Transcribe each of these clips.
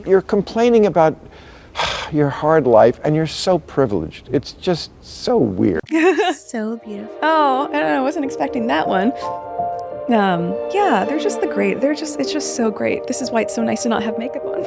you're complaining about your hard life, and you're so privileged. It's just so weird. So beautiful. Oh, I don't know. I wasn't expecting that one. Yeah, they're just it's just so great. This is why it's so nice to not have makeup on.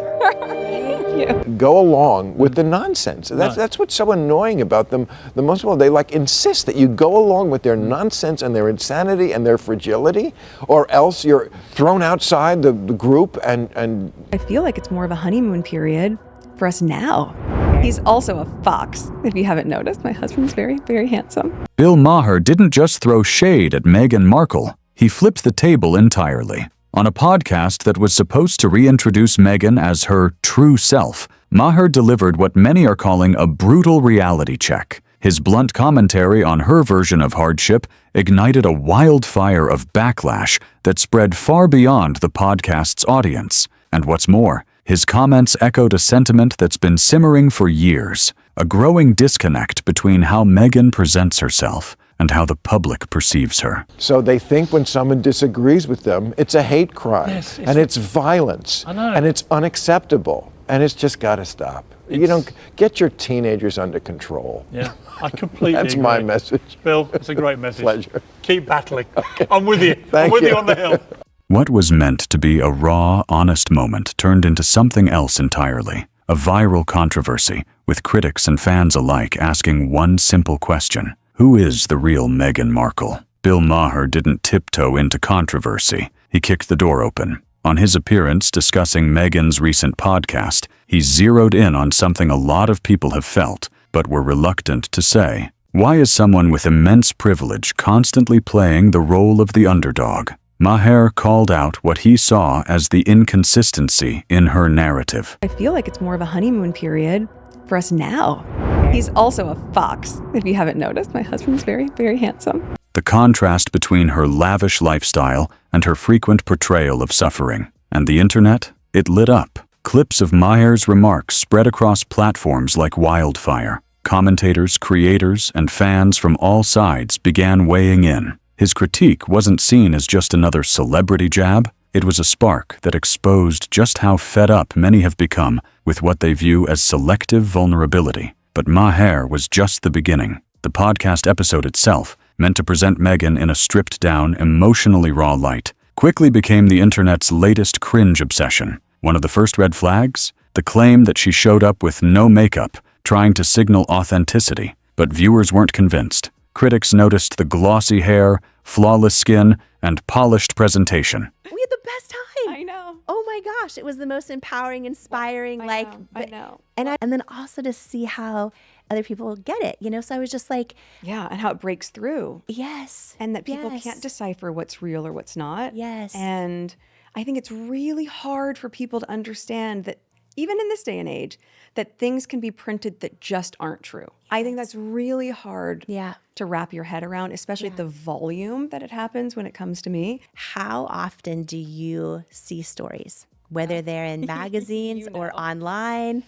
Thank you. Go along with the nonsense. That's what's so annoying about them. The most of all, they insist that you go along with their nonsense and their insanity and their fragility, or else you're thrown outside the group and I feel like it's more of a honeymoon period for us now. He's also a fox, if you haven't noticed. My husband's very, very handsome. Bill Maher didn't just throw shade at Meghan Markle. He flipped the table entirely. On a podcast that was supposed to reintroduce Meghan as her true self, Maher delivered what many are calling a brutal reality check. His blunt commentary on her version of hardship ignited a wildfire of backlash that spread far beyond the podcast's audience. And what's more, his comments echoed a sentiment that's been simmering for years, a growing disconnect between how Meghan presents herself and how the public perceives her. so they think when someone disagrees with them, it's a hate crime, Yes, and it's violence, I know. and it's unacceptable, and it's just got to stop. You don't get your teenagers under control. Yeah, I completely That's agree. my message. Bill, it's a great message. Pleasure. Keep battling. I'm with you. I'm Thank with you you. on the hill. What was meant to be a raw, honest moment turned into something else entirely. A viral controversy, with critics and fans alike asking one simple question: who is the real Meghan Markle? Bill Maher didn't tiptoe into controversy. He kicked the door open. On his appearance discussing Meghan's recent podcast, he zeroed in on something a lot of people have felt, but were reluctant to say. Why is someone with immense privilege constantly playing the role of the underdog? Maher called out what he saw as the inconsistency in her narrative. I feel like it's more of a honeymoon period for us now. He's also a fox, if you haven't noticed. My husband's very, very handsome. The contrast between her lavish lifestyle and her frequent portrayal of suffering. And the internet? It lit up. Clips of Maher's remarks spread across platforms like wildfire. Commentators, creators, and fans from all sides began weighing in. His critique wasn't seen as just another celebrity jab. It was a spark that exposed just how fed up many have become with what they view as selective vulnerability. But Maher was just the beginning. The podcast episode itself, meant to present Meghan in a stripped-down, emotionally raw light, quickly became the internet's latest cringe obsession. One of the first red flags? The claim that she showed up with no makeup, trying to signal authenticity. But viewers weren't convinced. Critics noticed the glossy hair, flawless skin, and polished presentation. We had the best time. I know. Oh my gosh, it was the most empowering, inspiring, I know. and then also to see how other people get it, So I was just like, Yeah, and how it breaks through. yes. And that people yes, can't decipher what's real or what's not. Yes. And I think it's really hard for people to understand that even in this day and age, that things can be printed that just aren't true. I think that's really hard Yeah. to wrap your head around, especially at the volume that it happens when it comes to me. How often do you see stories, whether they're in magazines or online?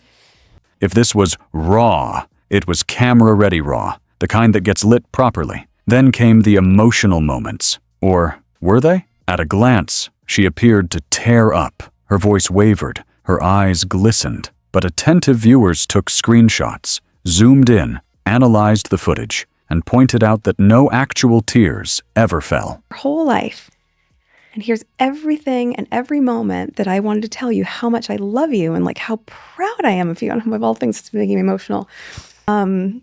If this was raw, it was camera-ready raw, the kind that gets lit properly. Then came the emotional moments. Or were they? At a glance, she appeared to tear up. Her voice wavered, her eyes glistened. But attentive viewers took screenshots, zoomed in, analyzed the footage, and pointed out that no actual tears ever fell. Your whole life. And here's everything and every moment that I wanted to tell you how much I love you and how proud I am of you. And of all things, it's making me emotional. And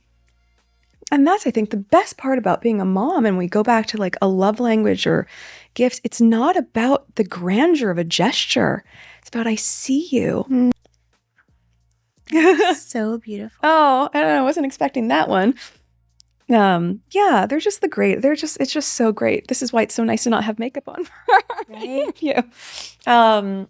that's, I think, the best part about being a mom. And we go back to a love language or gifts. It's not about the grandeur of a gesture. It's about I see you. So beautiful. Oh, I don't know. I wasn't expecting that one. Yeah, they're just it's just so great. This is why it's so nice to not have makeup on. Thank you.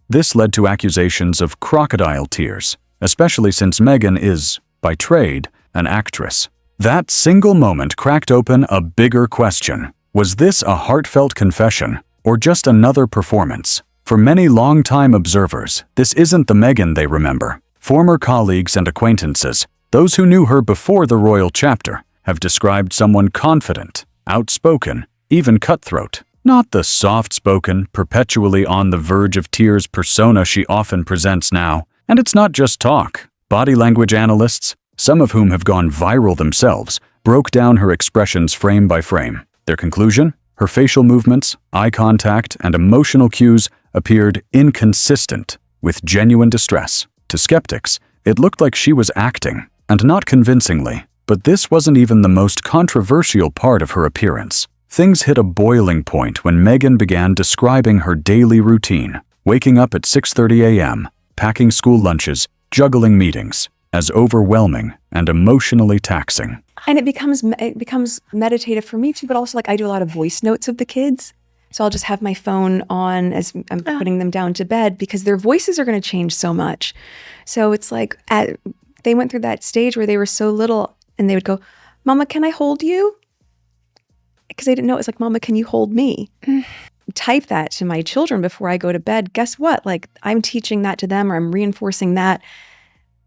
This led to accusations of crocodile tears, especially since Meghan is, by trade, an actress. That single moment cracked open a bigger question. Was this a heartfelt confession, or just another performance? For many longtime observers, this isn't the Meghan they remember. Former colleagues and acquaintances, those who knew her before the royal chapter, have described someone confident, outspoken, even cutthroat. Not the soft-spoken, perpetually on the verge of tears persona she often presents now. And it's not just talk. Body language analysts, some of whom have gone viral themselves, broke down her expressions frame by frame. Their conclusion? Her facial movements, eye contact, and emotional cues appeared inconsistent with genuine distress. To skeptics, it looked like she was acting, and not convincingly. But this wasn't even the most controversial part of her appearance. Things hit a boiling point when Meghan began describing her daily routine, waking up at 6:30 a.m., packing school lunches, juggling meetings, as overwhelming and emotionally taxing. And it becomes meditative for me too, but also like I do a lot of voice notes of the kids. So I'll just have my phone on as I'm putting them down to bed because their voices are going to change so much. So it's like they went through that stage where they were so little and they would go, "Mama, can I hold you?" Because they didn't know. It was like, "Mama, can you hold me?" Type that to my children before I go to bed. Guess what? Like I'm teaching that to them or I'm reinforcing that,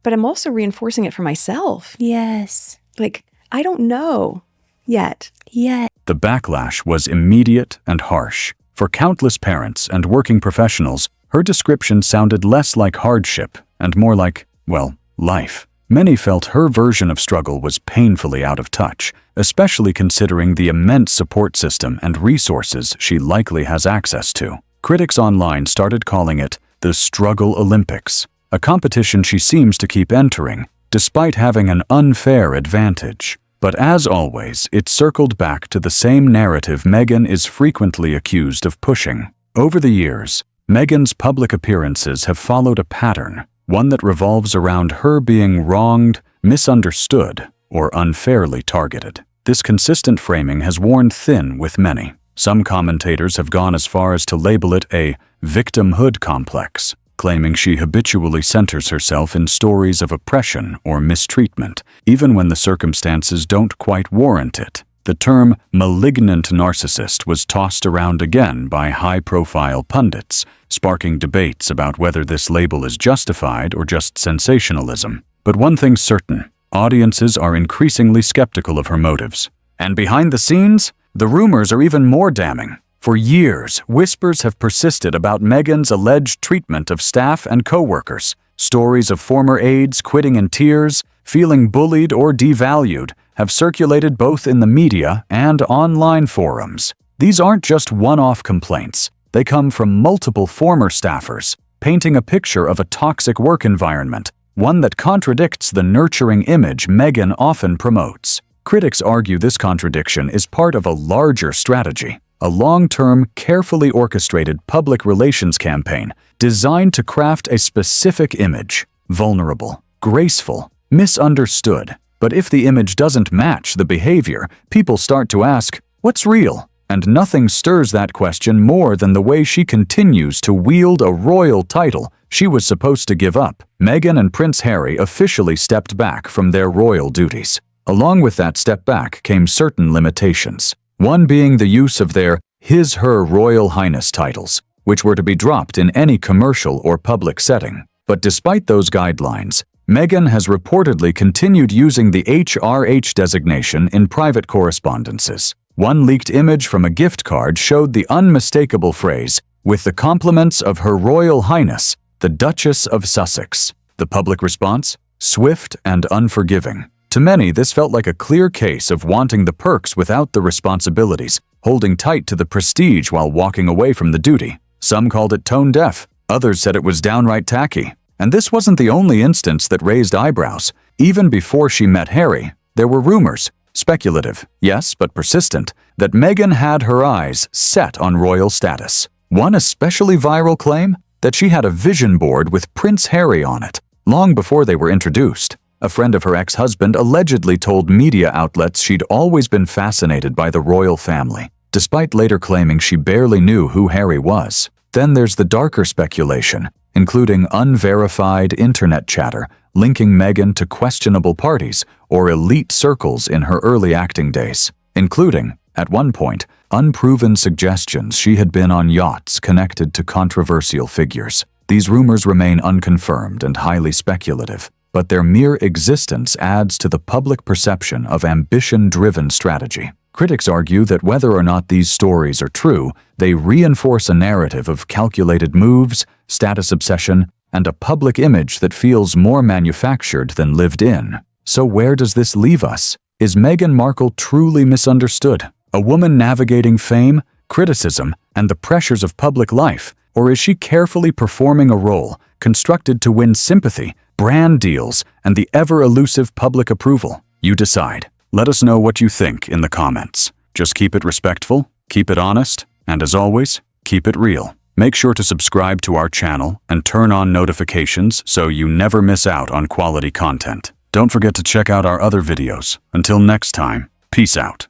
but I'm also reinforcing it for myself. Yes. Like, I don't know yet. The backlash was immediate and harsh. For countless parents and working professionals, her description sounded less like hardship and more like, well, life. Many felt her version of struggle was painfully out of touch, especially considering the immense support system and resources she likely has access to. Critics online started calling it the Struggle Olympics, a competition she seems to keep entering, despite having an unfair advantage. But as always, it circled back to the same narrative Meghan is frequently accused of pushing. Over the years, Meghan's public appearances have followed a pattern, one that revolves around her being wronged, misunderstood, or unfairly targeted. This consistent framing has worn thin with many. Some commentators have gone as far as to label it a victimhood complex, claiming she habitually centers herself in stories of oppression or mistreatment, even when the circumstances don't quite warrant it. The term malignant narcissist was tossed around again by high-profile pundits, sparking debates about whether this label is justified or just sensationalism. But one thing's certain, audiences are increasingly skeptical of her motives. And behind the scenes, the rumors are even more damning. For years, whispers have persisted about Meghan's alleged treatment of staff and co-workers. Stories of former aides quitting in tears, feeling bullied or devalued, have circulated both in the media and online forums. These aren't just one-off complaints. They come from multiple former staffers, painting a picture of a toxic work environment, one that contradicts the nurturing image Meghan often promotes. Critics argue this contradiction is part of a larger strategy, a long-term, carefully orchestrated public relations campaign designed to craft a specific image: vulnerable, graceful, misunderstood. But if the image doesn't match the behavior, people start to ask, what's real? And nothing stirs that question more than the way she continues to wield a royal title she was supposed to give up. Meghan and Prince Harry officially stepped back from their royal duties. Along with that step back came certain limitations. One being the use of their His/Her Royal Highness titles, which were to be dropped in any commercial or public setting. But despite those guidelines, Meghan has reportedly continued using the HRH designation in private correspondences. One leaked image from a gift card showed the unmistakable phrase, "With the compliments of Her Royal Highness, the Duchess of Sussex." The public response? Swift and unforgiving. To many, this felt like a clear case of wanting the perks without the responsibilities, holding tight to the prestige while walking away from the duty. Some called it tone-deaf, others said it was downright tacky. And this wasn't the only instance that raised eyebrows. Even before she met Harry, there were rumors, speculative, yes, but persistent, that Meghan had her eyes set on royal status. One especially viral claim? That she had a vision board with Prince Harry on it, long before they were introduced. A friend of her ex-husband allegedly told media outlets she'd always been fascinated by the royal family, despite later claiming she barely knew who Harry was. Then there's the darker speculation, including unverified internet chatter linking Meghan to questionable parties or elite circles in her early acting days, including, at one point, unproven suggestions she had been on yachts connected to controversial figures. These rumors remain unconfirmed and highly speculative, but their mere existence adds to the public perception of ambition-driven strategy. Critics argue that whether or not these stories are true, they reinforce a narrative of calculated moves, status obsession, and a public image that feels more manufactured than lived in. So where does this leave us? Is Meghan Markle truly misunderstood? A woman navigating fame, criticism, and the pressures of public life? Or is she carefully performing a role constructed to win sympathy, brand deals, and the ever-elusive public approval? You decide. Let us know what you think in the comments. Just keep it respectful, keep it honest, and as always, keep it real. Make sure to subscribe to our channel and turn on notifications so you never miss out on quality content. Don't forget to check out our other videos. Until next time, peace out.